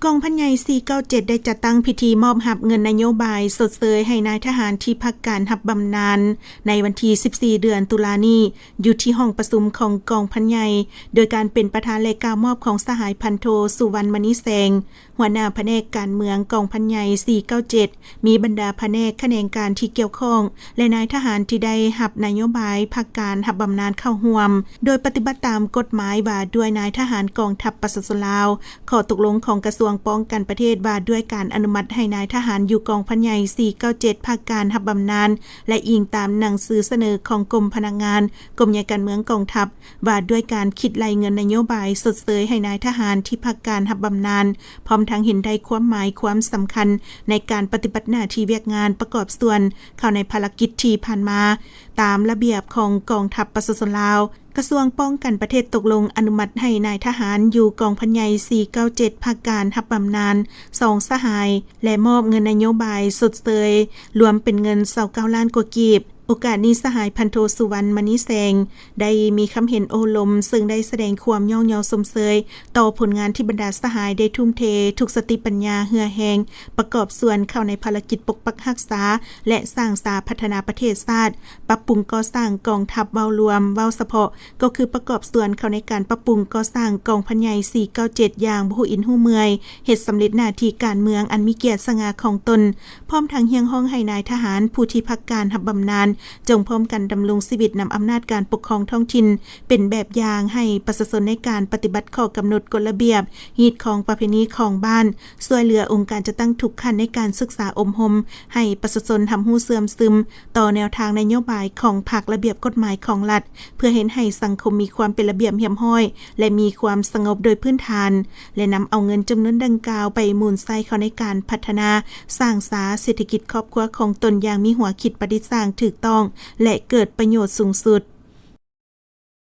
กองพันใหญ่497ได้จัดตั้งพิธีมอบรับเงินนโยบายสดเสยให้นายทหารที่พักการรับบำนาญในวันที่14เดือนตุลานี้อยู่ที่ห้องประชุมของกองพันใหญ่โดยการเป็นประธานและกล่าวมอบของสหายพันโทสุวรรณมณีแสงหัวหน้าแผนกการเมืองกองพันใหญ่497มีบรรดาแผนกแขนงการที่เกี่ยวข้องและนายทหารที่ได้รับนโยบายพักการรับบำนาญเข้าร่วมโดยปฏิบัติตามกฎหมายว่าด้วยนายทหารกองทัพประชาชนลาวข้อตกลงของกระทรวงป้องกันประเทศว่าด้วยการอนุมัติให้นายทหารอยู่กองพันใหญ่497พักการรับบำนาญและอิงตามหนังสือเสนอของกรมพนักงานกรมใหญ่การเมืองกองทัพว่าด้วยการคิดรายเงินนโยบายสดเสยให้นายทหารที่พักการรับบำนาญพร้อมทั้งเห็นได้ความหมายความสำคัญในการปฏิบัติหน้าที่เวียกงานประกอบส่วนเข้าในภารกิจที่ผ่านมาตามระเบียบของกองทัพประชาชนลาวกระทรวงป้องกันประเทศตกลงอนุมัติให้นายทหารอยู่กองพันใหญ่497ภาคการรับบำนาญ2สหายและมอบเงินนโยบายสดเสยรวมเป็นเงิน29ล้านกว่ากีบโอกาสนี้สหายพันโทสุวรรณมณีแสงได้มีคำเห็นโอลมซึ่งได้แสดงความย่องเยาสมเสยต่อผลงานที่บรรดาสหายได้ทุ่มเททุกสติปัญญาเหือแหงประกอบส่วนเข้าในภารกิจปกปักรักษาและสร้างสาพัฒนาประเทศชาติปรับปรุงก่อสร้างกองทัพเว้ารวมเว้าเฉพาะก็คือประกอบส่วนเข้าในการปรับปรุงก่อสร้างกองพันใหญ่497อย่างบ่ฮู้อินฮู้เมื่อยเฮ็ดสำเร็จหน้าที่การเมืองอันมีเกียรติสง่าของตนพร้อมทั้งเฮียงห้องให้นายทหารผู้ที่พักการรับบำนาญจงพร้อมกันดำรงชีวิตนำอำนาจการปกครองท้องถิ่นเป็นแบบอย่างให้ประชาชนในการปฏิบัติข้อกำหนดกฎระเบียบฮีตของประเพณีของบ้านช่วยเหลือองค์การจะตั้งทุกขั้นในการศึกษาอบรมให้ประชาชนทำรู้เสื่อมซึมต่อแนวทางนโยบายของภาคระเบียบกฎหมายของรัฐเพื่อเห็นให้สังคมมีความเป็นระเบียบเรียบร้อยและมีความสงบโดยพื้นฐานและนำเอาเงินจำนวนดังกล่าวไปหมุนใส่เข้าในการพัฒนาสร้างสาเศรษฐกิจครอบครัวของตนอย่างมีหัวคิดประดิษฐ์สร้างถูกต้องและเกิดประโยชน์สูงสุด